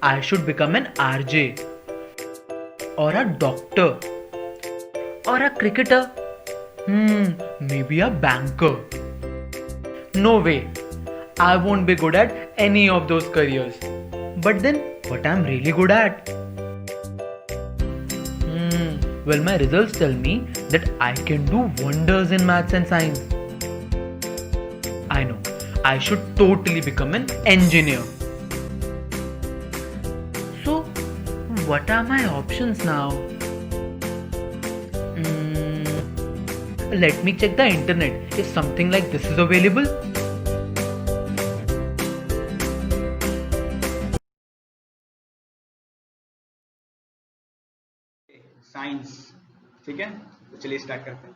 I should become an RJ or a doctor or a cricketer. Maybe a banker. No way. I won't be good at any of those careers. But then, what I'm really good at? Well, my results tell me that I can do wonders in maths and science. I know. I should totally become an engineer. So, what are my options now? Let me check the internet if something like this is available. Science. ठीक है, तो चलिए start करते हैं।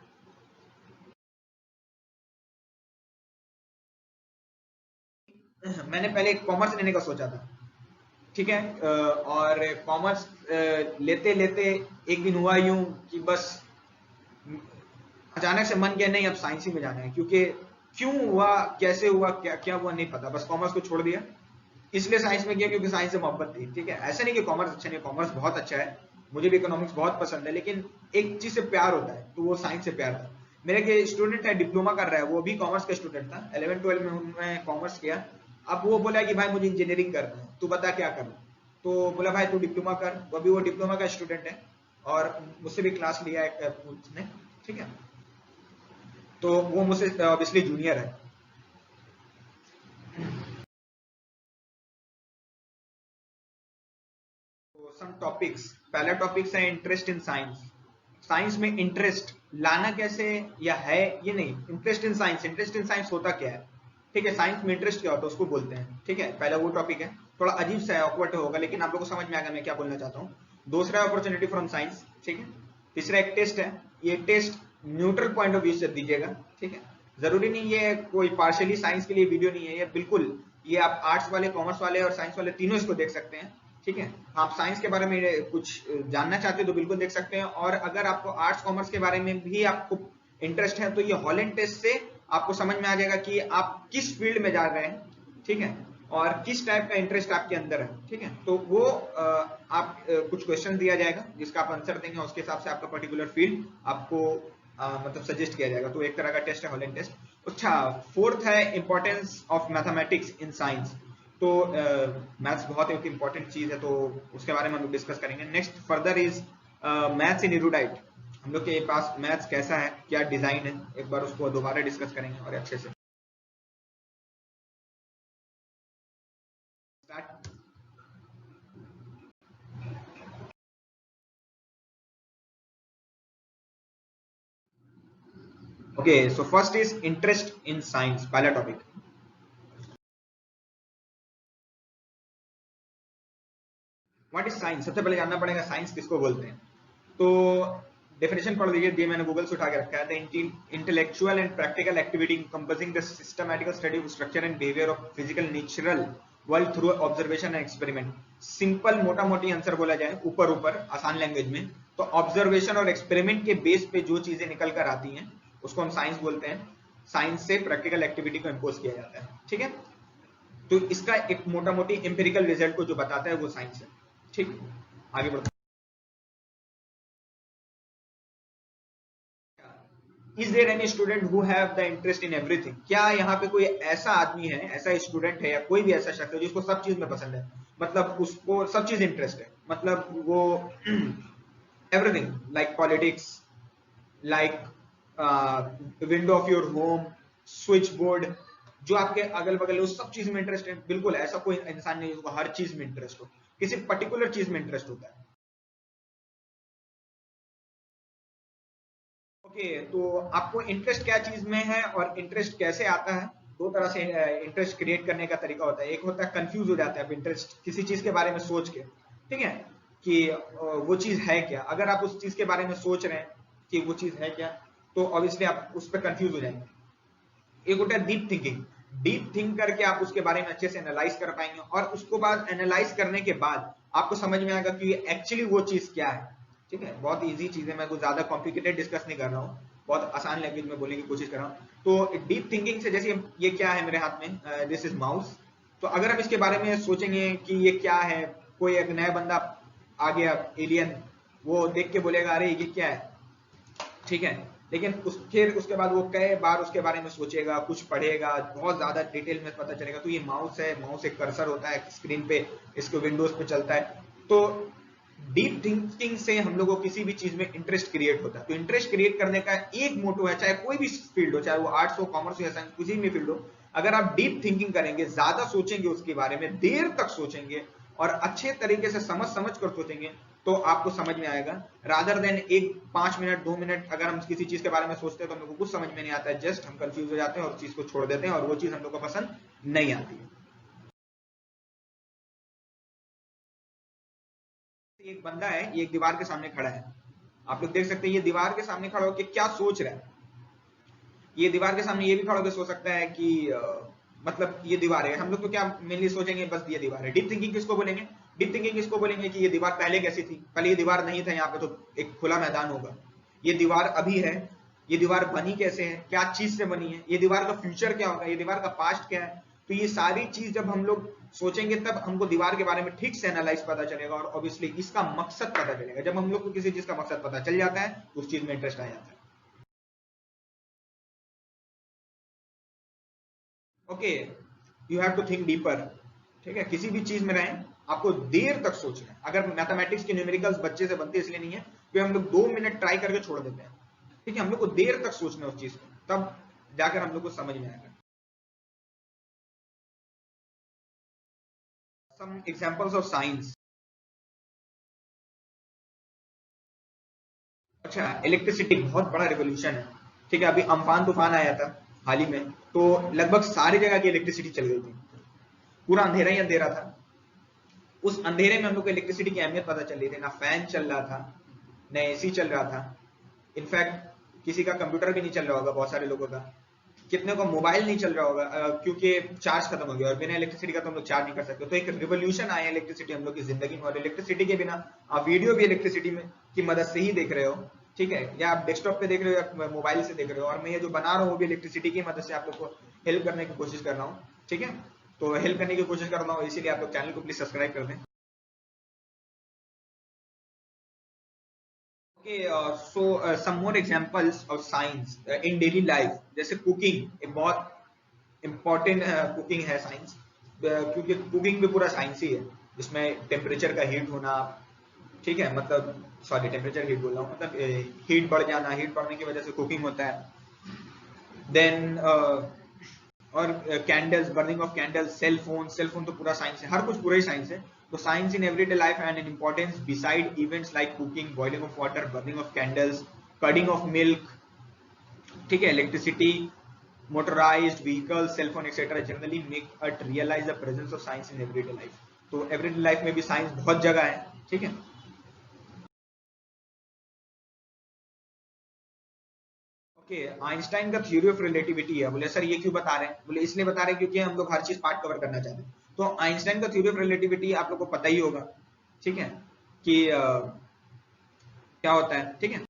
मैंने पहले commerce लेने का सोचा था, ठीक है, और कॉमर्स लेते लेते एक दिन हुआ यूं कि बस अचानक से मन किया नहीं अब साइंस ही में जाना है, क्योंकि क्यों हुआ, कैसे हुआ, क्या क्या हुआ नहीं पता, बस कॉमर्स को छोड़ दिया, इसलिए साइंस में गया क्योंकि साइंस से मोहब्बत थी। ठीक है, ऐसा नहीं कि कॉमर्स अच्छा नहीं, कॉमर्स बहुत अच्छा है, मुझे भी इकोनॉमिक्स बहुत पसंद है, लेकिन एक चीज से प्यार होता है, तो वो साइंस से प्यार था। मेरे के स्टूडेंट है, डिप्लोमा कर रहा है, वो भी कॉमर्स का स्टूडेंट था, 11-12 में उन्होंने कॉमर्स किया। अब वो बोला कि भाई मुझे इंजीनियरिंग करना है, तू बता क्या करूं। तो बोला भाई तू डिप्लोमा कर, अभी वो डिप्लोमा का स्टूडेंट है और मुझसे भी क्लास लिया है उसने। ठीक है, तो वो मुझसे ऑब्वियसली जूनियर है। सम टॉपिक्स, पहला टॉपिक्स है इंटरेस्ट इन साइंस। साइंस में इंटरेस्ट लाना कैसे या है ये नहीं, interest in science, interest in science होता क्या है। ठीक है, साइंस में इंटरेस्ट क्या होता है उसको बोलते हैं। ठीक है, पहला वो टॉपिक है, थोड़ा अजीब सा है, ऑकवर्ड होगा, लेकिन आप लोगों को समझ में आएगा मैं क्या बोलना चाहता हूँ। दूसरा अपॉर्चुनिटी फ्रॉम साइंस। ठीक है, तीसरा एक टेस्ट है, ये test neutral point of view से दीजिएगा। ठीक है, जरूरी नहीं ये कोई पार्शियली साइंस के लिए वीडियो नहीं है, ये बिल्कुल ये आप आर्ट्स वाले, कॉमर्स वाले और साइंस वाले तीनों इसको देख सकते हैं। ठीक है, आप साइंस के बारे में कुछ जानना चाहते हो तो बिल्कुल देख सकते हैं, और अगर आपको आर्ट्स कॉमर्स के बारे में भी आपको इंटरेस्ट है तो ये हॉलैंड टेस्ट से आपको समझ में आ जाएगा कि आप किस फील्ड में जा रहे हैं। ठीक है, और किस टाइप का इंटरेस्ट आपके अंदर है। ठीक है, तो वो आप कुछ क्वेश्चन दिया जाएगा जिसका आप आंसर देंगे, उसके हिसाब से आपका पर्टिकुलर फील्ड आपको मतलब सजेस्ट किया जाएगा। तो एक तरह का टेस्ट है हॉलैंड टेस्ट। अच्छा, फोर्थ है importance of mathematics in science. तो मैथ्स बहुत एक इंपॉर्टेंट चीज है, तो उसके बारे में हम लोग डिस्कस करेंगे। Next further is maths in erudite. हम लोग के पास मैथ्स कैसा है, क्या डिजाइन है, एक बार उसको दोबारा डिस्कस करेंगे और अच्छे से start. Okay, so first is interest in science, पहला टॉपिक। व्हाट इज साइंस, सबसे पहले जानना पड़ेगा साइंस किसको बोलते हैं। तो डेफिनेशन पढ़ लीजिए, ये मैंने गूगल से उठा के रखा है। The intellectual and practical activity encompassing the systematical study of structure and behavior of physical natural world through observation and experiment। Simple मोटा मोटी आंसर बोला जाए ऊपर ऊपर आसान लैंग्वेज में, तो ऑब्जर्वेशन और एक्सपेरिमेंट के बेस पे जो चीजें निकल कर आती हैं उसको हम साइंस बोलते हैं। साइंस से प्रैक्टिकल एक्टिविटी को इम्पोज किया जाता है। ठीक है, तो इसका एक मोटा मोटी एम्पिरिकल रिजल्ट को जो बताता है वो साइंस है। ठीक, आगे बढ़ते। Is there any student who have the interest in everything? क्या यहाँ पे कोई ऐसा आदमी है, ऐसा स्टूडेंट है या कोई भी ऐसा शख्स है जिसको सब चीज में पसंद है, मतलब उसको सब चीज इंटरेस्ट है, मतलब वो everything like politics, like window of your home, switch board, जो आपके अगल बगल है उस सब चीज में इंटरेस्ट है। बिल्कुल ऐसा कोई इंसान नहीं जिसको हर चीज में इंटरेस्ट हो, किसी पर्टिकुलर चीज में इंटरेस्ट होता है। ओके, तो आपको इंटरेस्ट क्या चीज में है और इंटरेस्ट कैसे आता है, दो तरह से इंटरेस्ट क्रिएट करने का तरीका होता है। एक होता है कंफ्यूज हो जाता है आप इंटरेस्ट किसी चीज के बारे में सोच के, ठीक है, कि वो चीज है क्या। अगर आप उस चीज के बारे में सोच रहे हैं कि वो चीज है क्या, तो ऑब्वियसली आप उस पर कंफ्यूज हो जाएंगे। एक होता है डीप थिंकिंग, डीप थिंक करके आप उसके बारे में अच्छे से एनालाइज कर पाएंगे, और उसको बाद एनालाइज करने के बाद आपको समझ में आएगा कि एक्चुअली वो चीज क्या है। ठीक है, बहुत इजी चीज है, मैं कुछ ज्यादा कॉम्प्लिकेटेड डिस्कस नहीं कर रहा हूँ, बहुत आसान लैंग्वेज में बोलने की कोशिश कर रहा हूँ। तो डीप थिंकिंग से, जैसे ये क्या है मेरे हाथ में, दिस इज माउस, तो अगर हम इसके बारे में सोचेंगे कि ये क्या है, कोई एक नया बंदा आ गया एलियन, वो देख के बोलेगा अरे ये क्या है, ठीक है, लेकिन फिर उसके बाद वो कई बार उसके बारे में सोचेगा, कुछ पढ़ेगा, बहुत ज्यादा डिटेल में पता चलेगा। तो ये माउस है, माउस एक कर्सर होता है स्क्रीन पे, इसको विंडोज पे चलता है। तो डीप थिंकिंग से हम लोगों को किसी भी चीज में इंटरेस्ट क्रिएट होता है। तो इंटरेस्ट क्रिएट करने का एक मोटो है, चाहे कोई भी फील्ड हो, चाहे वो आर्ट्स हो, कॉमर्स हो या साइंस, किसी भी फील्ड हो, अगर आप डीप थिंकिंग करेंगे, ज्यादा सोचेंगे उसके बारे में, देर तक सोचेंगे और अच्छे तरीके से समझ समझ कर सोचेंगे, तो आपको समझ में आएगा। रादर देन एक 5 मिनट 2 मिनट अगर हम किसी चीज के बारे में सोचते हैं तो हम लोग को कुछ समझ में नहीं आता है, जस्ट हम कंफ्यूज हो जाते हैं और चीज को छोड़ देते हैं और वो चीज हम लोग को पसंद नहीं आती है। एक बंदा है, ये एक दीवार के सामने खड़ा है, आप लोग देख सकते हैं ये दीवार के सामने खड़ा होकर क्या सोच रहा है। ये दीवार के सामने ये भी खड़ा होकर सोच सकता है कि मतलब ये दीवार है, हम लोग तो क्या मेनली सोचेंगे बस ये दीवार है। डीप थिंकिंग किसको बोलेंगे? डीप थिंकिंग किसको बोलेंगे कि ये दीवार पहले कैसी थी, पहले ये दीवार नहीं था, यहाँ पे तो एक खुला मैदान होगा, ये दीवार अभी है, ये दीवार बनी कैसे है, क्या चीज से बनी है, ये दीवार का फ्यूचर क्या होगा, ये दीवार का पास्ट क्या है। तो ये सारी चीज जब हम लोग सोचेंगे तब हमको दीवार के बारे में ठीक से एनालाइज पता चलेगा और ऑब्वियसली इसका मकसद पता चलेगा। जब हम लोग को किसी चीज का मकसद पता चल जाता है तो उस चीज में इंटरेस्ट आ जाता है। Okay, you have to think deeper, ठीक है, किसी भी चीज में रहें आपको देर तक सोचना है। अगर मैथमेटिक्स की न्यूमेरिकल्स बच्चे से बनते इसलिए नहीं है कि हम लोग 2 मिनट ट्राई करके छोड़ देते हैं, ठीक है, हम लोग को देर तक सोचना है उस चीज को, तब जाकर हम लोग को समझ में आएगा। Some examples of science. अच्छा, इलेक्ट्रिसिटी बहुत बड़ा रिवोल्यूशन है, ठीक है, अभी अम्फान तूफान आया था हाल ही में, तो लगभग सारी जगह की इलेक्ट्रिसिटी चल गई थी, पूरा अंधेरा ही अंधेरा था। उस अंधेरे में हम लोग को इलेक्ट्रिसिटी की अहमियत पता चल रही थी, ना फैन चल रहा था, ना एसी चल रहा था, इनफैक्ट किसी का कंप्यूटर भी नहीं चल रहा होगा, बहुत सारे लोगों का, कितने को मोबाइल नहीं चल रहा होगा क्योंकि चार्ज खत्म हो गया और बिना इलेक्ट्रिसिटी का तो हम लोग चार्ज नहीं कर सकते। तो एक रिवोल्यूशन आया इलेक्ट्रिसिटी हम लोग की जिंदगी में, और इलेक्ट्रिसिटी के बिना आप वीडियो भी इलेक्ट्रिसिटी में की मदद से ही देख रहे हो, ठीक है, या आप डेस्कटॉप पे देख रहे हो या मोबाइल से देख रहे हो, और मैं ये जो बना रहा हूँ वो भी इलेक्ट्रिसिटी की मदद से आप लोग को हेल्प करने की कोशिश कर रहा हूँ, ठीक है, तो हेल्प करने की कोशिश कर रहा हूँ, इसीलिए आप लोग चैनल को प्लीज सब्सक्राइब कर दें। Okay, so some more examples of science in daily life, जैसे कुकिंग एक बहुत इम्पोर्टेंट कुकिंग है साइंस, क्योंकि कुकिंग भी पूरा साइंस ही है, इसमें टेम्परेचर का हीट होना, ठीक है, मतलब सॉरी टेम्परेचर हीट बोल रहा हूँ, मतलब हीट बढ़ जाना, हीट बढ़ने की वजह से कुकिंग होता है। देन और candles, burning of candles, cell phone तो पूरा साइंस है, हर कुछ पूरा ही साइंस है। तो science in everyday life and in importance beside events like cooking, boiling of water, burning of candles, cutting of milk, ठीक है, electricity, motorized vehicles, cell phone etcetera generally make us realize the presence of science in everyday life. तो everyday life में भी science बहुत जगह है, ठीक है। ओके, आइंस्टाइन का थ्योरी ऑफ रिलेटिविटी है। बोले सर ये क्यों बता रहे हैं? बोले इसलिए बता रहे हैं क्योंकि हम लोग हर चीज पार्ट कवर करना चाहते हैं। तो आइंस्टाइन का थ्योरी ऑफ रिलेटिविटी आप लोग को पता ही होगा, ठीक है, कि क्या होता है, ठीक है।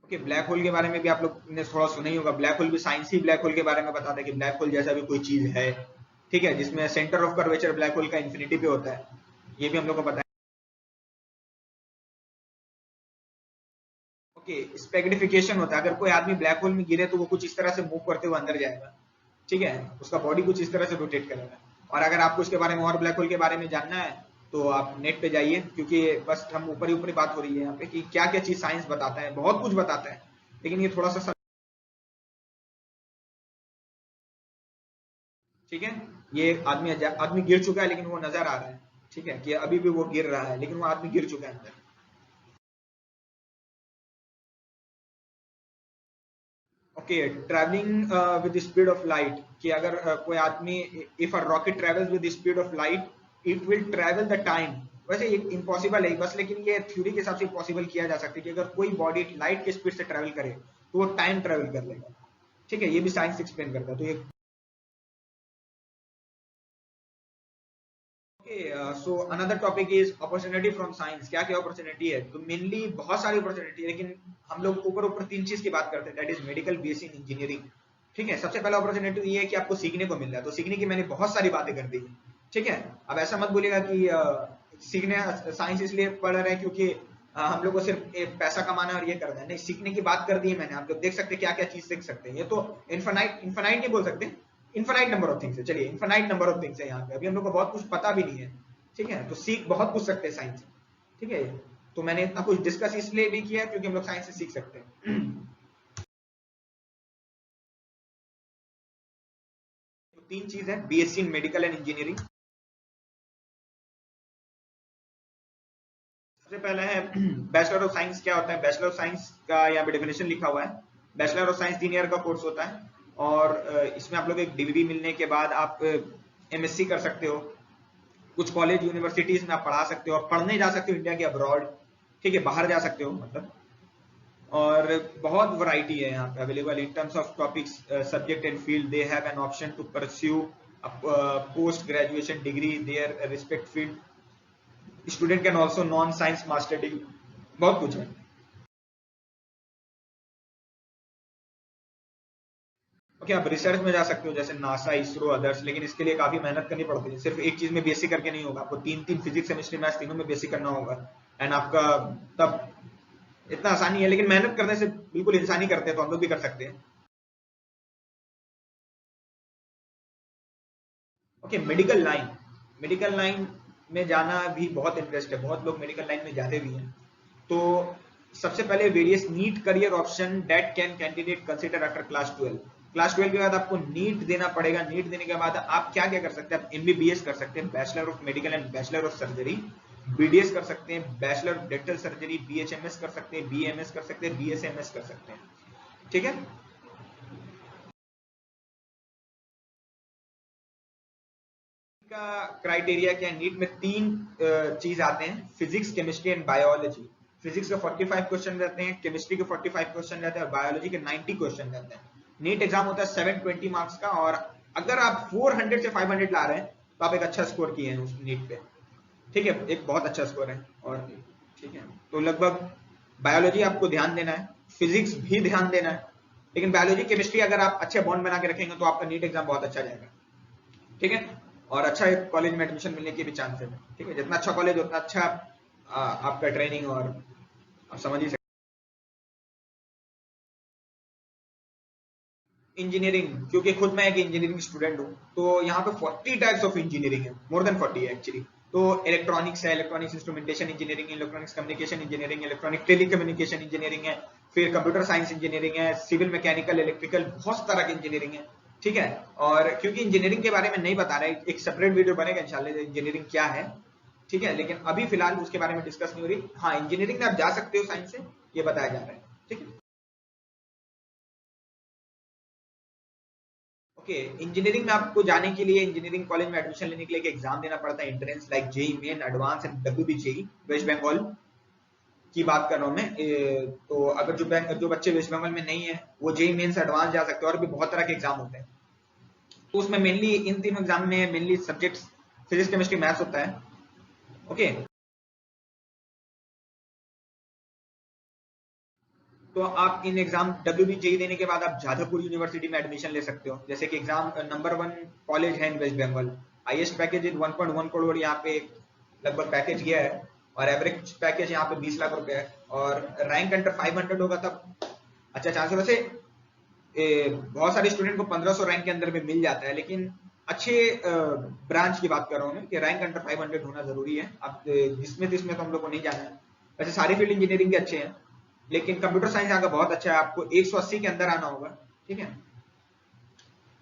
ओके, ब्लैक होल के बारे में भी आप लोग ने थोड़ा सुना ही होगा। ब्लैक होल भी साइंस ही ब्लैक होल के बारे में बताता है कि ब्लैक होल जैसा भी कोई चीज है, ठीक है, जिसमें centre of curvature black hole का इंफिनिटी पे होता है, ये भी हम लोग को पता है। ओके, स्पेग्निफिकेशन होता है, अगर कोई आदमी ब्लैक होल में गिरे तो वो कुछ इस तरह से मूव करते हुए अंदर जाएगा, ठीक है, उसका बॉडी कुछ इस तरह से रोटेट करेगा। और अगर आपको इसके बारे में और ब्लैक होल के बारे में जानना है तो आप नेट पे जाइए, क्योंकि बस हम ऊपर ही ऊपरी बात हो रही है यहाँ पे कि क्या क्या चीज साइंस बताता है, बहुत कुछ बताता है, लेकिन ये थोड़ा सा, ठीक है, ये आदमी आदमी गिर चुका है लेकिन वो नजर आ रहा है, ठीक है, कि अभी भी वो गिर रहा है लेकिन वो आदमी गिर चुका है अंदर। Okay, travelling with speed of light, कि अगर कोई आदमी, if a rocket travels with speed of light it will travel the time. वैसे ये इम्पॉसिबल है बस, लेकिन ये थ्योरी के हिसाब से पॉसिबल किया जा सकता है कि अगर कोई बॉडी लाइट के स्पीड से ट्रेवल करे तो वो टाइम ट्रेवल कर लेगा, ठीक है, ये भी साइंस एक्सप्लेन करता है। तो ये so another topic is opportunity from science. क्या क्या अपॉर्चुनिटी है? तो मेनली बहुत सारी अपॉर्चुनिटी है, लेकिन हम लोग ऊपर ऊपर 3 चीज की बात करते हैं, that is medical, BSc in engineering, ठीक है, सबसे पहला अपॉर्चुनिटी ये है कि आपको सीखने को मिल रहा है, तो सीखने की मैंने बहुत सारी बातें कर दी है। ठीक है, अब ऐसा मत बोलिएगा कि सीखने साइंस इसलिए पढ़ रहे हैं क्योंकि हम लोग को सिर्फ पैसा कमाना है और ये करना है, नहीं, सीखने की बात कर दी है मैंने। आप लोग देख सकते हैं क्या क्या चीज सीख सकते हैं। ये तो इन्फानाइट इन्फानाइट नहीं बोल सकते, इन्फानाइट नंबर ऑफ थिंग्स है। चलिए, इन्फानाइट नंबर ऑफ थिंग्स है यहाँ पे, अभी हम लोग को बहुत कुछ पता भी नहीं है। ठीक है, तो सीख बहुत कुछ सकते हैं साइंस से। ठीक है, तो मैंने इतना कुछ डिस्कस इसलिए भी किया क्योंकि हम लोग साइंस से सीख सकते हैं। तो तीन चीज है, BSc in medical and engineering. सबसे पहला है बैचलर ऑफ साइंस। क्या होता है बैचलर ऑफ साइंस का? यहाँ पे डेफिनेशन लिखा हुआ है। बैचलर ऑफ साइंस 3 ईयर का कोर्स होता है और इसमें आप लोग एक डिग्री मिलने के बाद आप एमएससी कर सकते हो। कुछ कॉलेज यूनिवर्सिटीज में आप पढ़ा सकते हो, आप पढ़ने जा सकते हो इंडिया के अब्रॉड। ठीक है, बाहर जा सकते हो मतलब। और बहुत वैरायटी है यहाँ पे available in terms of topics, subject and field. They have an option to pursue post graduation degree their respect field. Student can also non science master degree, बहुत कुछ है। ओके, आप रिसर्च में जा सकते हो जैसे नासा, इसरो, अदर्स, लेकिन इसके लिए काफी मेहनत करनी पड़ती है। सिर्फ एक चीज में बीएससी करके नहीं होगा, आपको तीन तीन फिजिक्स, केमिस्ट्री, मैथ्स तीनों में बीएससी करना होगा। एंड आपका तब इतना आसानी है, लेकिन मेहनत करने से बिल्कुल इंसानी करते हैं तो हम लोग भी कर सकते हैं। Okay, medical line. Medical line में जाना भी बहुत इंटरेस्ट है, बहुत लोग मेडिकल लाइन में जाते भी हैं। तो सबसे पहले various NEET career option that can candidate consider after class 12। Class 12 के बाद आपको नीट देना पड़ेगा। नीट देने के बाद आप क्या क्या कर सकते हैं? आप एमबीबीएस कर सकते हैं, bachelor of medical and bachelor of surgery. BDS कर सकते हैं, bachelor of dental surgery. BHMS कर सकते हैं, बीएमएस कर सकते हैं, बीएसएमएस कर सकते हैं। ठीक है, का क्राइटेरिया क्या है? नीट में तीन चीज आते हैं, physics, chemistry and biology. Physics के 45 क्वेश्चन रहते हैं, केमिस्ट्री के 45 क्वेश्चन रहते हैं और बायोलॉजी के 90 क्वेश्चन रहते हैं। नीट एग्जाम होता है 720 मार्क्स का, और अगर आप 400 से 500 ला रहे हैं तो आप एक अच्छा स्कोर किए हैं उस नीट पे। ठीक है, एक बहुत अच्छा स्कोर है। और ठीक है, तो लगभग बायोलॉजी आपको ध्यान देना है, फिजिक्स भी ध्यान देना है, लेकिन बायोलॉजी, केमिस्ट्री अगर आप अच्छे बॉन्ड बना के रखेंगे तो आपका नीट एग्जाम बहुत अच्छा जाएगा। ठीक है, और अच्छा एक कॉलेज में एडमिशन मिलने के भी चांसेस है। ठीक है, जितना अच्छा कॉलेज उतना अच्छा आपका ट्रेनिंग, और आप समझ ही सकते। इंजीनियरिंग, क्योंकि खुद मैं एक इंजीनियरिंग स्टूडेंट हूँ, तो यहाँ पे 40 टाइप्स ऑफ इंजीनियरिंग है, मोर देन 40 है एक्चुअली। तो इलेक्ट्रॉनिक्स है, electronics instrumentation engineering, electronics communication engineering, electronic telecommunication engineering है, फिर कंप्यूटर साइंस इंजीनियरिंग है, सिविल मैकेनिकल, इलेक्ट्रिकल, बहुत तरह की इंजीनियरिंग है। ठीक है, और क्योंकि इंजीनियरिंग के बारे में नहीं बता रहे, एक सेपरेट वीडियो बनेगा इंशाल्लाह इंजीनियरिंग क्या है। ठीक है, लेकिन अभी फिलहाल उसके बारे में डिस्कस नहीं हो रही। हाँ, इंजीनियरिंग में आप जा सकते हो साइंस से, ये बताया जा रहा है। ठीक है, ओके। इंजीनियरिंग में आपको जाने के लिए, इंजीनियरिंग कॉलेज में एडमिशन लेने के लिए एक एग्जाम देना पड़ता है, entrance, like JEE main, advance and WBJEE. West Bengal की बात कर रहा हूँ मैं। तो अगर जो बच्चे वेस्ट बंगाल में नहीं है वो जेई मेन से एडवांस जा सकते हैं, और भी बहुत तरह के एग्जाम होते हैं। तो उसमें मेनली इन तीनों एग्जाम में mainly subjects physics, chemistry, maths होता है। ओके, तो आप इन एग्जाम डब्ल्यूबीजेई देने के बाद आप जादवपुर यूनिवर्सिटी में एडमिशन ले सकते हो, जैसे कि एग्जाम नंबर 1 कॉलेज है in West Bengal. Highest package is 1.1 crore यहाँ पे लगभग पैकेज गया है, और एवरेज पैकेज यहाँ पे 20 लाख रुपए है। और रैंक अंडर 500 होगा तब अच्छा चांस है। वैसे बहुत सारे स्टूडेंट को 1500 रैंक के अंदर में मिल जाता है, लेकिन अच्छे ब्रांच की बात कर रहा हूँ मैं, कि रैंक अंडर 500 होना जरूरी है। अब जिसमें तिसमें तो हम लोग को नहीं जाना है। वैसे सारी फील्ड इंजीनियरिंग के अच्छे हैं, लेकिन कंप्यूटर साइंस यहाँ का बहुत अच्छा है, आपको 180 के अंदर आना होगा। ठीक है,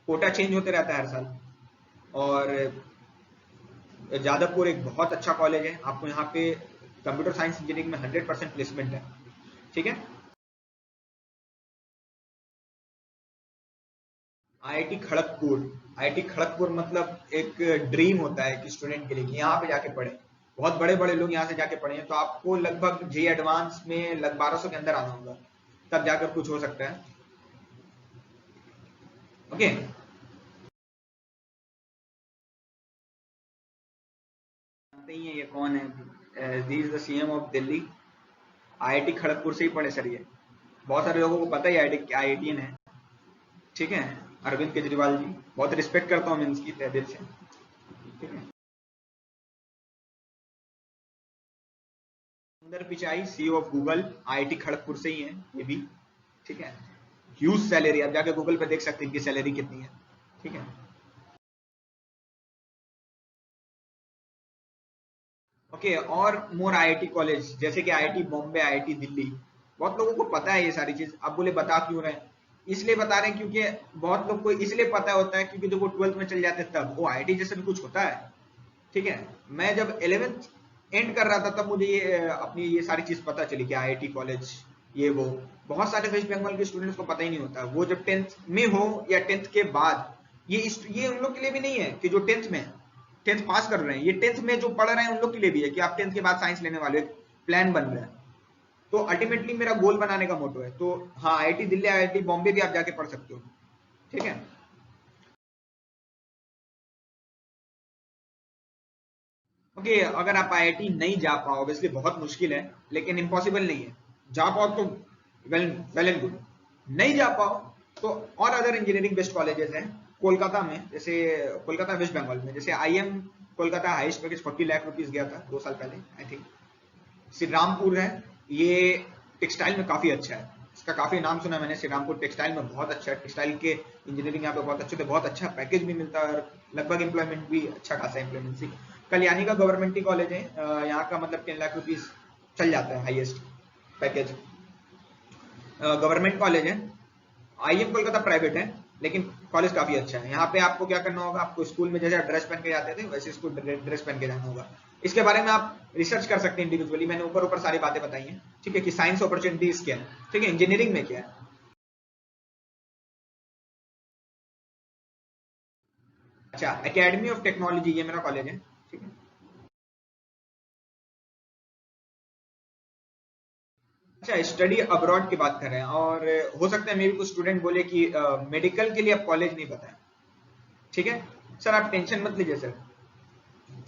कोटा चेंज होते रहता है हर साल। और जादवपुर एक बहुत अच्छा कॉलेज है, आपको यहाँ पे कंप्यूटर साइंस इंजीनियरिंग में 100% प्लेसमेंट है। ठीक है, आईआईटी खड़गपुर। आईआईटी खड़गपुर मतलब एक ड्रीम होता है कि स्टूडेंट के लिए कि यहाँ पे जाके पढ़े। बहुत बड़े बड़े लोग यहाँ से जाके पढ़े हैं, तो आपको लगभग जे एडवांस में लग 1200 के अंदर आना होगा, तब जाकर कुछ हो सकता है। ओके, जानते ही हैं ये कौन है? This is the CM of Delhi. IIT Kharagpur से ही पढ़े सर ये, बहुत सारे लोगों को पता ही आईआईटी आईआईटीएन है। ठीक है, अरविंद केजरीवाल जी, बहुत रिस्पेक्ट करता हूँ मैं इनकी तहे दिल से। ठीक है, सुंदर Pichai CEO of Google, IIT Kharagpur से ही है ये भी। ठीक है, ह्यूज सैलरी, आप जाके गूगल पे देख सकते हैं इनकी सैलरी कितनी है। ठीक है, ओके, और मोर आईआईटी कॉलेज जैसे कि आईआईटी बॉम्बे, आईआईटी दिल्ली। बहुत लोगों को पता है ये सारी चीज, आप बोले बता क्यों रहे हैं? इसलिए बता रहे हैं क्योंकि बहुत लोग को इसलिए पता होता है क्योंकि जब वो 12th में चल जाते हैं तब वो आईआईटी जैसे भी कुछ होता है। ठीक है, मैं जब 11th एंड कर रहा था तब मुझे ये अपनी ये सारी चीज पता चली कि आईआईटी कॉलेज ये वो। बहुत सारे वेस्ट बंगाल के स्टूडेंट्स को पता ही नहीं होता, वो जब 10th में हो या 10th के बाद, ये उन लोग के लिए भी नहीं है कि जो 10th में 10th पास कर रहे हैं, ये 10th में जो पढ़ रहे हैं उन लोग के लिए भी है कि आप 10th के बाद साइंस लेने वाले, प्लान बन रहा है। तो अल्टीमेटली मेरा गोल बनाने का मोटो है। तो हाँ, आईआईटी दिल्ली, आईआईटी बॉम्बे भी आप जाके पढ़ सकते हो। ठीक है, ओके, अगर आप आईआईटी नहीं जा पाओ, ऑब्वियसली बहुत मुश्किल है लेकिन इम्पॉसिबल नहीं है, जा पाओ तो वेल वेल एंड गुड, नहीं जा पाओ तो और अदर इंजीनियरिंग बेस्ट कॉलेजेस हैं कोलकाता में, जैसे कोलकाता वेस्ट बंगाल में, जैसे IIM Kolkata, highest package 40 lakh rupees गया था 2 साल पहले आई थिंक। श्री रामपुर है, ये टेक्सटाइल में काफी अच्छा है, इसका काफी नाम सुना है मैंने, श्री रामपुर टेक्सटाइल में बहुत अच्छा है, टेक्सटाइल के इंजीनियरिंग यहाँ पे बहुत अच्छे थे, बहुत अच्छा पैकेज भी मिलता है और लगभग एम्प्लॉयमेंट भी अच्छा खासा एम्प्लॉयमेंट। कल्याणी का गवर्नमेंट कॉलेज है, यहाँ का मतलब 10 लाख रुपीस चल जाता है हाईएस्ट पैकेज, गवर्नमेंट कॉलेज है। आईएम कोलकाता प्राइवेट है लेकिन कॉलेज काफी अच्छा है। यहाँ पे आपको क्या करना होगा, आपको स्कूल में जैसे ड्रेस पहन के जाते थे वैसे स्कूल ड्रेस पहन के जाना होगा। इसके बारे में आप रिसर्च कर सकते हैं इंडिविजुअली, मैंने ऊपर ऊपर सारी बातें बताई हैं। ठीक है, कि साइंस अपॉर्चुनिटीज क्या है, ठीक है, इंजीनियरिंग में क्या है। अच्छा, एकेडमी ऑफ टेक्नोलॉजी, ये मेरा कॉलेज है। ठीक है, अच्छा, स्टडी अब्रॉड की बात कर रहे हैं और हो सकता है मे भी कुछ स्टूडेंट बोले कि मेडिकल के लिए अब कॉलेज नहीं पता है। ठीक है सर, आप टेंशन मत लीजिए सर।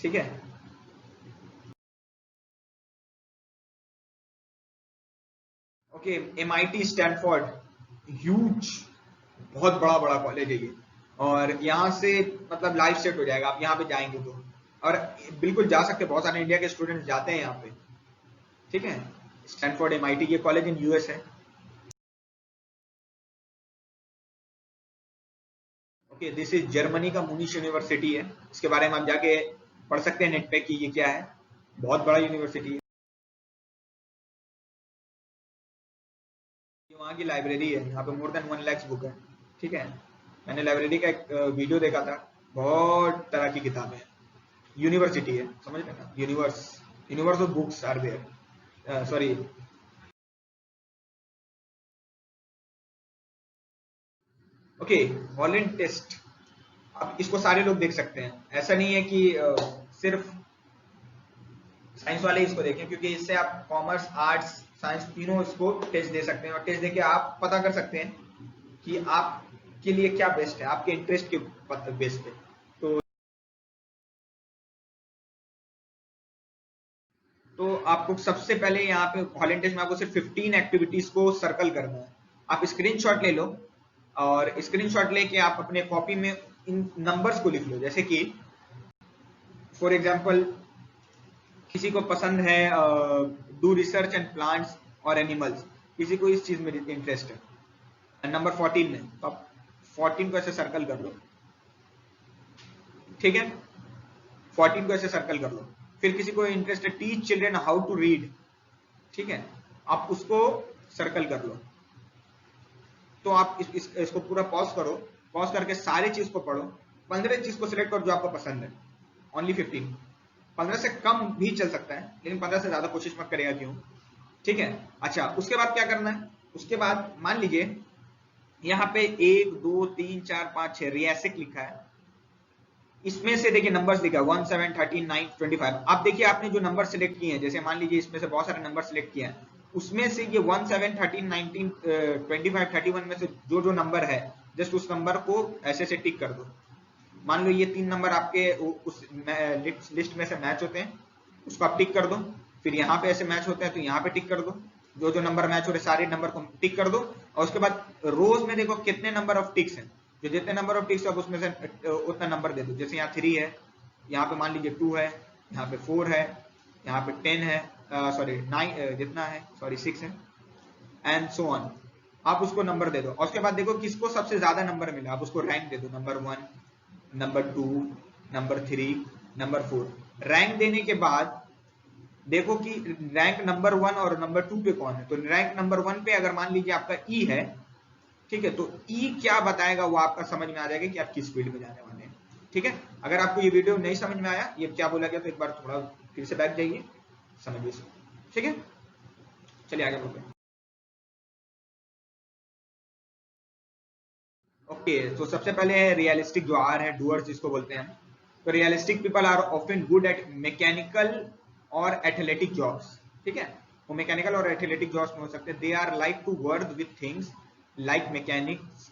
ठीक है, ओके, एमआईटी स्टैनफोर्ड, ह्यूज, बहुत बड़ा बड़ा कॉलेज है ये, और यहाँ से मतलब लाइफ सेट हो जाएगा आप यहाँ पे जाएंगे तो, और बिल्कुल जा सकते हैं, बहुत सारे इंडिया के स्टूडेंट्स जाते हैं यहाँ पे। ठीक है, स्टैनफोर्ड एमआईटी, ये कॉलेज इन यूएस है। ओके, दिस इज जर्मनी का मुनिश यूनिवर्सिटी है, इसके बारे में आप जाके पढ़ सकते हैं नेट पे कि ये क्या है, बहुत बड़ा यूनिवर्सिटी है। ये वहाँ की लाइब्रेरी है, यहाँ पे मोर देन 1 लाख बुक है। ठीक है, मैंने लाइब्रेरी का एक वीडियो देखा था, बहुत तरह की किताबें हैं, यूनिवर्सिटी है, समझ रहे ना, universe of books are there, sorry. Okay, Holland test, अब इसको सारे लोग देख सकते हैं, ऐसा नहीं है कि सिर्फ साइंस वाले इसको देखें, क्योंकि इससे आप कॉमर्स, आर्ट्स, साइंस तीनों इसको टेस्ट दे सकते हैं, और टेस्ट देके आप पता कर सकते हैं कि आपके लिए क्या बेस्ट है, आपके इंटरेस्ट के बेस पे। तो आपको सबसे पहले यहाँ पे हॉलैंड टेस्ट में आपको सिर्फ 15 एक्टिविटीज को सर्कल करना है। आप स्क्रीनशॉट ले लो, और स्क्रीनशॉट लेके आप अपने कॉपी में इन नंबर्स को लिख लो, जैसे कि फॉर एग्जांपल किसी को पसंद है डू रिसर्च एंड प्लांट्स और एनिमल्स, किसी को इस चीज में इंटरेस्ट है, नंबर 14 में, तो आप 14 को ऐसे सर्कल कर लो। ठीक है, 14 को ऐसे सर्कल कर लो। फिर किसी को इंटरेस्ट है teach children how to read, ठीक है, आप उसको सर्कल कर लो। तो आप इसको पूरा पॉज करो, पॉज करके सारी चीज को पढ़ो, 15 चीज को सिलेक्ट करो जो आपको पसंद है, ओनली 15, 15 से कम भी चल सकता है लेकिन 15 से ज्यादा कोशिश मत करेगा, क्यों? ठीक है, अच्छा, उसके बाद क्या करना है, उसके बाद मान लीजिए यहाँ पे 1 2 3 4 5 6 रियासिक लिखा है, इसमें से देखिए नंबर्स लिखा है 1 7 13 9 25। आप देखिए आपने जो नंबर सिलेक्ट किए हैं, जैसे मान लीजिए इसमें से बहुत सारे नंबर सिलेक्ट किए हैं, उसमें से ये 1 7 13 19 25 31 में से जो जो नंबर है, जस्ट उस नंबर को ऐसे से टिक कर दो। मान लो ये 3 नंबर आपके उस लिस्ट में से मैच होते हैं, उसको आप टिक कर दो। फिर यहाँ पे ऐसे मैच होते हैं तो यहाँ पे टिक कर दो। जो जो नंबर मैच हो रहे सारे नंबर को टिक कर दो, और उसके बाद रोज में देखो कितने नंबर ऑफ टिक्स हैं, जो जितने नंबर ऑफ टिक्स है उसमें से उतना नंबर दे दो। जैसे यहाँ 3 है, यहाँ पे मान लीजिए 2 है, यहाँ पे 4 है, यहाँ पे 10 है, सॉरी 9 जितना है, सॉरी 6 है, एंड सो ऑन। आप उसको नंबर दे दो और उसके बाद देखो किसको सबसे ज्यादा नंबर मिला, आप उसको रैंक दे दो, number 1, number 2, number 3, number 4। Rank देने के बाद देखो कि रैंक नंबर 1 और नंबर 2 पे कौन है। तो रैंक नंबर 1 पे अगर मान लीजिए आपका ई है, ठीक है, तो ई क्या बताएगा वो आपका समझ में आ जाएगा कि आप किस फील्ड में जाने वाले हैं। ठीक है, अगर आपको ये वीडियो नहीं समझ में आया, ये क्या बोला गया, तो एक बार थोड़ा फिर से बैठ जाइए, समझिए। ठीक है, चलिए आगे बढ़ते हैं। ओके, तो सबसे पहले है रियलिस्टिक, जो आर है, डूअर्स जिसको बोलते हैं। तो realistic people are often good at mechanical और एथलेटिक जॉब्स। ठीक है, वो मैकेनिकल और एथलेटिक जॉब्स में हो सकते हैं। They are like to work with things like mechanics,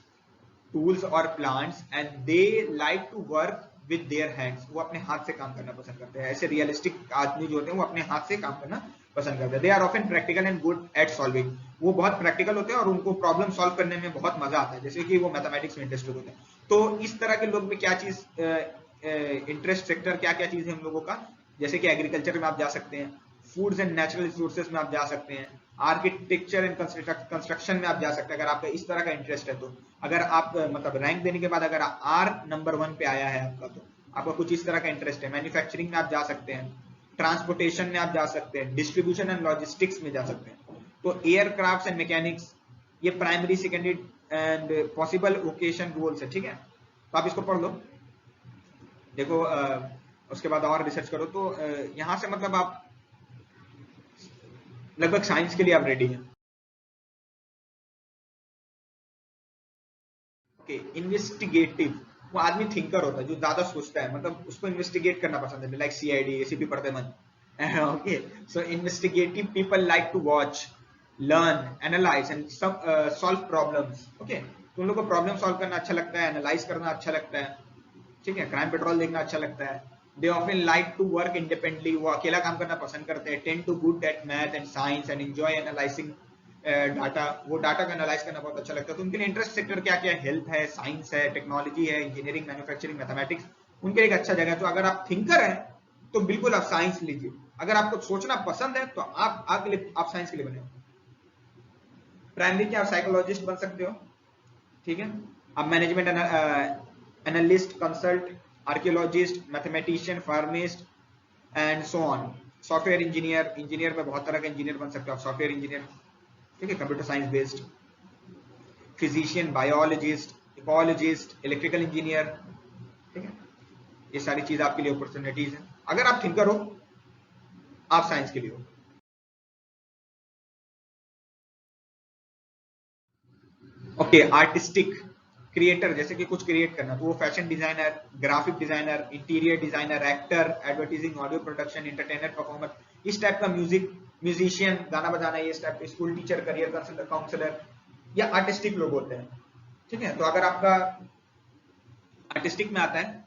tools और plants, and they like to work with their hands. वो अपने हाथ से काम करना पसंद करते हैं। ऐसे रियलिस्टिक आदमी जो होते हैं वो अपने हाथ से काम करना पसंद करते हैं। They are often practical and good at solving. वो बहुत प्रैक्टिकल होते हैं और उनको प्रॉब्लम सॉल्व करने में बहुत मजा आता है, जैसे कि वो मैथमेटिक्स में इंटरेस्टेड होते हैं। तो इस तरह के लोग में क्या चीज इंटरेस्ट सेक्टर क्या क्या चीज है हम लोगों का, जैसे कि एग्रीकल्चर में आप जा सकते हैं, फूड्स एंड नेचुरल रिसोर्सेज में आप जा सकते हैं, आर्किटेक्चर एंड कंस्ट्रक्शन में आप जा सकते हैं, अगर आपका इस तरह का इंटरेस्ट है तो। अगर आप मतलब रैंक देने के बाद अगर आर नंबर 1 पे आया है आपका, तो आपका कुछ इस तरह का इंटरेस्ट है। मैन्युफैक्चरिंग में आप जा सकते हैं, ट्रांसपोर्टेशन में आप जा सकते हैं, डिस्ट्रीब्यूशन एंड लॉजिस्टिक्स में जा सकते हैं। तो एयरक्राफ्ट एंड मैकेनिक्स, ये primary secondary and possible vocation roles है। ठीक है, तो आप इसको पढ़ लो, देखो उसके बाद और रिसर्च करो। तो यहां से मतलब आप लगभग साइंस के लिए आप रेडी हैं। ओके, इन्वेस्टिगेटिव, वो आदमी थिंकर होता है जो ज्यादा सोचता है, मतलब उसको इन्वेस्टिगेट करना पसंद है, लाइक सीआईडी एसीपी पढ़ते मन। Okay, so investigative people like to watch, learn, analyze and solve problems. Okay, तो उन लोगों को प्रॉब्लम सॉल्व करना अच्छा लगता है, एनालाइज करना अच्छा लगता है, ठीक है, क्राइम पेट्रोल देखना अच्छा लगता है। They often like to work independently, वो अकेला काम करना पसंद करते हैं। Tend to good at math and science and enjoy analyzing data, वो डाटा को एनालाइज करना बहुत अच्छा लगता है। तो उनके लिए इंटरेस्ट सेक्टर क्या क्या है, हेल्थ है, साइंस है, टेक्नोलॉजी है, इंजीनियरिंग, मैन्युफैक्चरिंग, मैथमेटिक्स, उनके लिए एक अच्छा जगह है। तो अगर आप थिंकर हैं तो बिल्कुल आप साइंस लीजिए। अगर आपको सोचना पसंद है तो आप साइंस के लिए बने। प्राइमरी के आप साइकोलॉजिस्ट बन सकते हो, ठीक है, आप management analyst, consult, archaeologist, mathematician, फार्मिस्ट and so on. Software engineer, engineer में बहुत तरह के इंजीनियर बन सकते हो आप, सॉफ्टवेयर इंजीनियर, ठीक है, computer science based, physician, biologist, ecologist, electrical engineer, ठीक है, ये सारी चीज आपके लिए अपॉर्चुनिटीज है। अगर आप थिंकर हो, आप साइंस के लिए हो। ओके, आर्टिस्टिक, क्रिएटर, जैसे कि कुछ क्रिएट करना, तो वो fashion designer, graphic designer, interior designer, actor, advertising, audio production, entertainer, performer, इस टाइप का, म्यूजिक, म्यूजिशियन, गाना बजाना, ये टाइप के, स्कूल टीचर, करियर काउंसलर, या आर्टिस्टिक लोग होते हैं। ठीक है, तो अगर आपका आर्टिस्टिक में आता है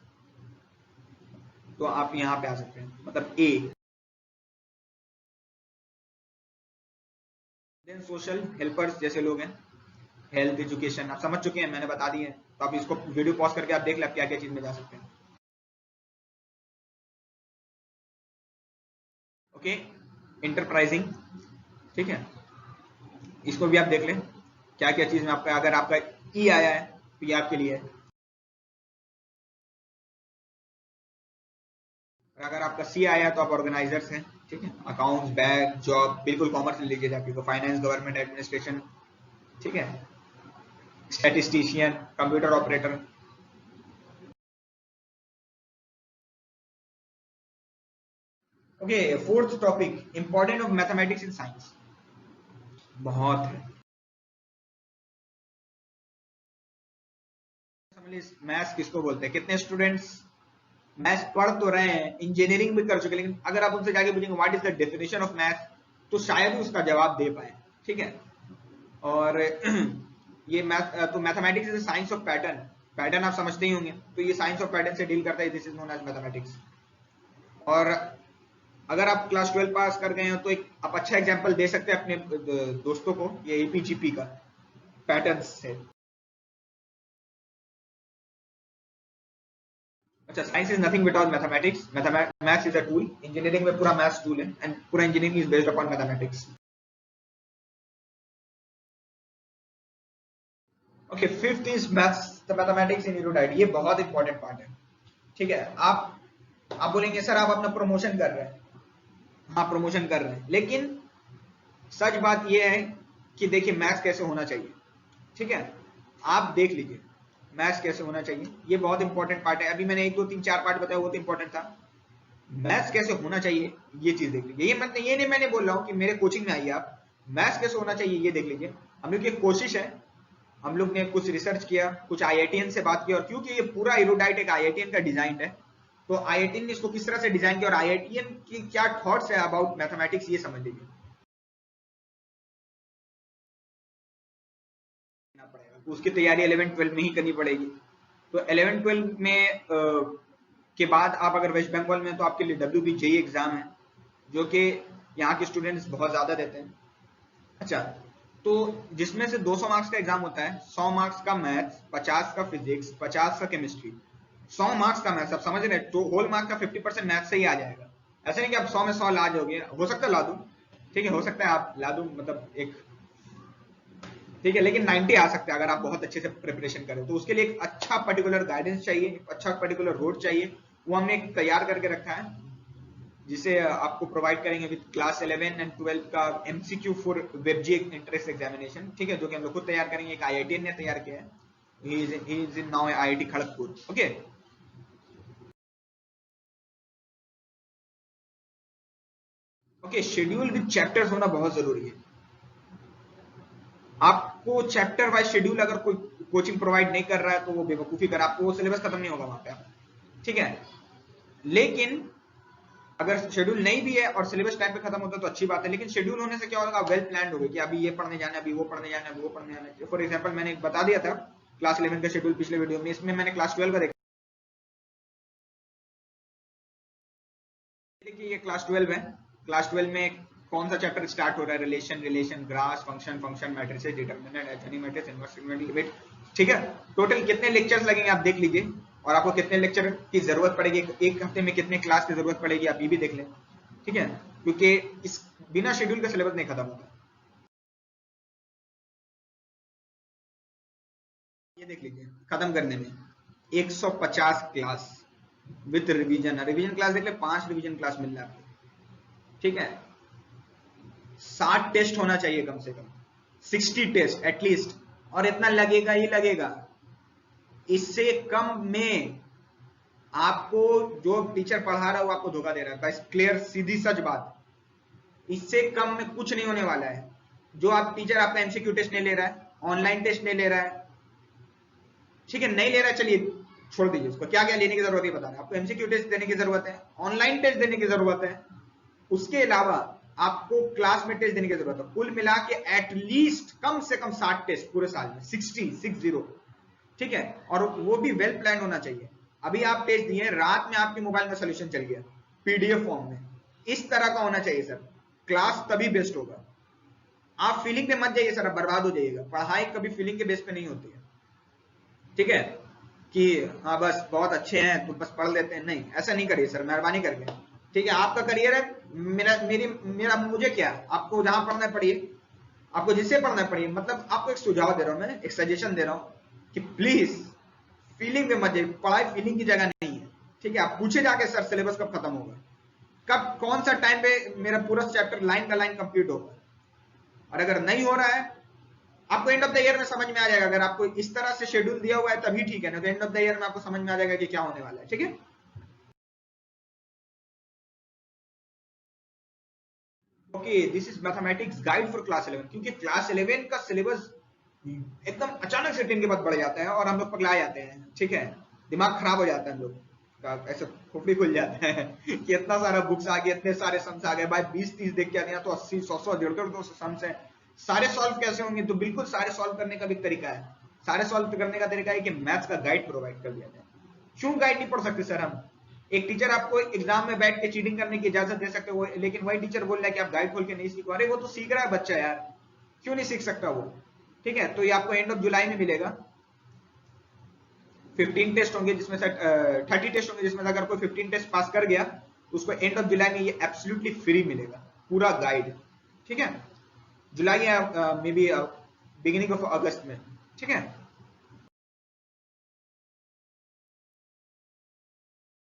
तो आप यहाँ पे आ सकते हैं, मतलब ए। देन सोशल हेल्पर्स जैसे लोग हैं, हेल्थ, एजुकेशन, आप समझ चुके हैं, मैंने बता दी है। तो आप इसको वीडियो पॉज करके आप देख ले, आप क्या क्या चीज में जा सकते हैं। ओके, इंटरप्राइजिंग, ठीक है, इसको भी आप देख लें क्या क्या चीज में आपका, अगर आपका ई आया है तो ये आपके लिए है। और अगर आपका सी आया तो आप ऑर्गेनाइजर्स हैं, ठीक है, अकाउंट्स, बैंक, जॉब, बिल्कुल कॉमर्स ले लीजिए जाके, तो फाइनेंस, गवर्नमेंट एडमिनिस्ट्रेशन, ठीक है, statistician, computer operator. Okay, fourth topic, important of mathematics in science, बहुत है। मैथ्स किसको बोलते हैं, कितने स्टूडेंट्स मैथ्स पढ़ तो रहे हैं, इंजीनियरिंग भी कर चुके, लेकिन अगर आप उनसे जाके पूछेंगे what is the definition of math, तो शायद ही उसका जवाब दे पाए। ठीक है, और ये मैथ, तो mathematics is science of pattern, pattern आप समझते ही होंगे, तो ये साइंस ऑफ पैटर्न से डील करता है, this is known as mathematics. और अगर आप क्लास 12 पास कर गए हो तो एक आप अच्छा एग्जाम्पल दे सकते हैं अपने दोस्तों को ये एपीजीपी का पैटर्न से। अच्छा, science is nothing without mathematics, maths is a tool, engineering में पूरा मैथ्स टूल है एंड पूरा engineering is based upon mathematics. Okay, fifth is maths the mathematics in euro diet, ये बहुत इंपॉर्टेंट पार्ट है। ठीक है, आप बोलेंगे सर आप अपना प्रमोशन कर रहे हैं, हाँ प्रमोशन कर रहे हैं, लेकिन सच बात यह है कि देखिए मैथ्स कैसे होना चाहिए। ठीक है, आप देख लीजिए मैथ्स कैसे होना चाहिए, ये बहुत इंपॉर्टेंट पार्ट है। अभी मैंने 1 2 3 4 पार्ट बताया वो तो इंपॉर्टेंट था, मैथ्स कैसे होना चाहिए ये चीज देख लीजिए। ये नहीं मैंने बोल रहा हूँ कि मेरे कोचिंग में आइए आप, मैथ्स कैसे होना चाहिए ये देख लीजिए। हम लोग की एक कोशिश है, हम लोग ने कुछ रिसर्च किया, कुछ आईआईटीएन से बात की, और क्योंकि ये पूरा एरोडाइट एक आईआईटीएन का डिजाइन है, तो आईआईटीएन ने इसको किस तरह से डिजाइन किया और आईआईटीएन की क्या थॉट्स है अबाउट मैथमेटिक्स, ये समझ लीजिए। उसकी तैयारी 11-12 में ही करनी पड़ेगी। तो 11-12 में के बाद आप अगर वेस्ट बंगाल में, तो आपके लिए WB जेई एग्जाम है, जो कि यहाँ के स्टूडेंट्स बहुत ज्यादा देते हैं। अच्छा, तो जिसमें से 200 मार्क्स का एग्जाम होता है, 100 मार्क्स का मैथ्स, 50 का फिजिक्स, 50 का केमिस्ट्री, 100 मार्क्स का मैथ्स। आप समझ रहे हैं, तो होल मार्क का 50% मैथ्स से ही आ जाएगा। ऐसा नहीं कि आप 100 में 100 ला जाओगे, हो सकता है ला दूं, ठीक है, हो सकता है आप ला दूं, मतलब एक, ठीक है, लेकिन 90 आ सकते हैं अगर आप बहुत अच्छे से प्रिपरेशन करें। तो उसके लिए एक अच्छा पर्टिकुलर गाइडेंस चाहिए, एक अच्छा पर्टिकुलर रोड चाहिए, वो हमने तैयार करके रखा है, जिसे आपको प्रोवाइड करेंगे विद क्लास 11 एंड 12 का एमसीक्यू फॉर वेबजी एंट्रेंस एग्जामिनेशन। ठीक है, जो कि हम लोग खुद तैयार करेंगे, एक आईआईटीएन ने तैयार किया है, he is in now IIT Kharagpur. Okay, okay, schedule with chapters होना बहुत जरूरी है। आपको चैप्टर वाइज शेड्यूल अगर कोई कोचिंग प्रोवाइड नहीं कर रहा है तो वो बेवकूफी कर, आपको वो सिलेबस खत्म नहीं होगा वहां पे। ठीक है, लेकिन अगर शेड्यूल नहीं भी है और सिलेबस टाइम पे खत्म होता है तो अच्छी बात है, लेकिन शेड्यूल होने से क्या होगा, वेल प्लान होगा कि अभी ये पढ़ने जाना है, अभी वो पढ़ने जाना है, वो पढ़ने जाना है। फॉर एग्जांपल मैंने बता दिया था क्लास 11 का शेड्यूल पिछले वीडियो में, इसमें मैंने क्लास 12 का देखा। देखिए ये क्लास 12 है, क्लास 12 में कौन सा चैप्टर स्टार्ट हो रहा है, relation, graph, function, matrices, determinant, एचएनई मैट्रिक्स, इनवर्स लिमिट। ठीक है, टोटल कितने लेक्चर्स लगेंगे आप देख लीजिए, और आपको कितने लेक्चर की जरूरत पड़ेगी, एक हफ्ते में कितने क्लास की जरूरत पड़ेगी, आप ये भी देख लें। ठीक है, क्योंकि इस बिना शेड्यूल का सिलेबस नहीं खत्म होता। ये देख लीजिए, खत्म करने में 150 क्लास विद रिवीजन क्लास देख ले, 5 रिवीजन क्लास मिल रहा है आपको। ठीक है, 60 टेस्ट होना चाहिए कम से कम, 60 टेस्ट एटलीस्ट, और इतना लगेगा ही लगेगा। इससे कम में आपको जो टीचर पढ़ा रहा है वो आपको धोखा दे रहा है, बस क्लियर सीधी सच बात। इससे कम में कुछ नहीं होने वाला है। जो आप टीचर आपका एमसीक्यू टेस्ट नहीं ले रहा है, ऑनलाइन टेस्ट नहीं ले रहा है, ठीक है, नहीं ले रहा है, चलिए छोड़ दीजिए उसको, क्या क्या लेने की जरूरत है बता रहे हैं आपको। एमसीक्यू टेस्ट देने की जरूरत है, ऑनलाइन टेस्ट देने की जरूरत है, उसके अलावा आपको क्लास में टेस्ट देने की जरूरत है। कुल मिला के एटलीस्ट कम से कम 60 टेस्ट पूरे साल में, 60। ठीक है, और वो भी वेल प्लान होना चाहिए। अभी आप टेस्ट दिए, रात में आपके मोबाइल में सोल्यूशन चल गया पीडीएफ फॉर्म में, इस तरह का होना चाहिए सर, क्लास तभी बेस्ट होगा। आप फीलिंग पे मत जाइए सर, आप बर्बाद हो जाइएगा। पढ़ाई कभी फीलिंग के बेस पे नहीं होती है। ठीक है, कि हाँ बस बहुत अच्छे हैं तो बस पढ़ लेते हैं, नहीं, ऐसा नहीं करिए सर, मेहरबानी करके। ठीक है, आपका करियर है, मेरा मुझे क्या, आपको जहां पढ़ना पढ़िए, आपको जिससे पढ़ना पढ़िए। मतलब आपको एक सुझाव दे रहा हूं मैं, एक सजेशन दे रहा हूं कि प्लीज फीलिंग पे मत जाइए, पढ़ाई फीलिंग की जगह नहीं है। ठीक है, आप पूछे जाके सर सिलेबस कब खत्म होगा, कब कौन सा टाइम पे मेरा पूरा चैप्टर लाइन का लाइन कंप्लीट होगा, और अगर नहीं हो रहा है आपको एंड ऑफ द ईयर में समझ में आ जाएगा। अगर आपको इस तरह से शेड्यूल दिया हुआ है तभी ठीक है, ना तो एंड ऑफ द ईयर में आपको समझ में आ जाएगा कि क्या होने वाला है। ठीक है, okay, this is mathematics guide for class 11। क्योंकि क्लास 11 का सिलेबस एकदम अचानक से 10 के बाद बढ़ जाता है और हम लोग पगला जाते हैं। ठीक है, दिमाग खराब हो जाता है हम लोग का, ऐसे खोपड़ी खुल जाता है कि इतना सारा बुक्स आ गए, इतने सारे सम्स आ गए भाई, 20-30 देख के आते हैं तो 80, 100, 150 सम्स है, सारे सॉल्व कैसे होंगे। तो बिल्कुल सारे सॉल्व करने का भी तरीका है, सारे सॉल्व करने का तरीका है कि मैथ्स का गाइड प्रोवाइड कर दिया जाए। क्यों गाइड नहीं पढ़ सकते सर हम, एक टीचर आपको एग्जाम में बैठ के चीटिंग करने की इजाजत दे सकते हो, लेकिन वही टीचर बोल रहा है कि आप गाइड खोल के नहीं सीखो। अरे वो तो सीख रहा है बच्चा यार, क्यों नहीं सीख सकता वो? ठीक है, तो ये आपको एंड ऑफ जुलाई में मिलेगा। 15 टेस्ट होंगे जिसमें से 30 टेस्ट होंगे, जिसमें से अगर कोई 15 टेस्ट पास कर गया तो उसको एंड ऑफ जुलाई में ये एब्सोल्युटली फ्री मिलेगा, पूरा गाइड। ठीक है, जुलाई या मे बी बिगिनिंग ऑफ अगस्त में। ठीक है,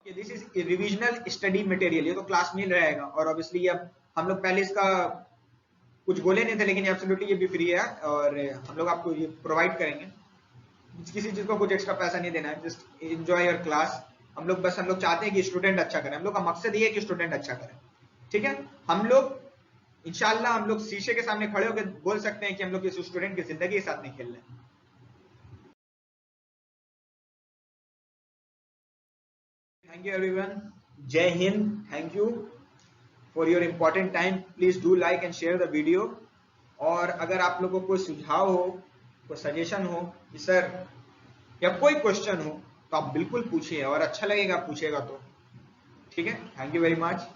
this is revisional study material, ये तो क्लास में रहेगा। और ऑब्वियसली अब हम लोग पहले इसका कुछ बोले नहीं थे, लेकिन एब्सोल्युटली ये भी फ्री है और हम लोग आपको ये प्रोवाइड करेंगे। किसी चीज को कुछ एक्स्ट्रा पैसा नहीं देना है, जस्ट एंजॉय योर क्लास। हम लोग चाहते हैं कि स्टूडेंट अच्छा करें, हम लोग का मकसद ये है कि स्टूडेंट अच्छा करें। ठीक है, हम लोग इंशाल्लाह हम लोग शीशे के सामने खड़े होकर बोल सकते हैं कि हम लोग किसी स्टूडेंट की जिंदगी के साथ नहीं खेल रहे हैं। थैंक यू एवरीवन, जय Hind, thank you for your important time. Please do like and share the video. और अगर आप लोगों को कोई सुझाव हो, कोई सजेशन हो कि सर, या कोई क्वेश्चन हो, तो आप बिल्कुल पूछिए, और अच्छा लगेगा पूछेगा तो। ठीक है, थैंक यू वेरी मच।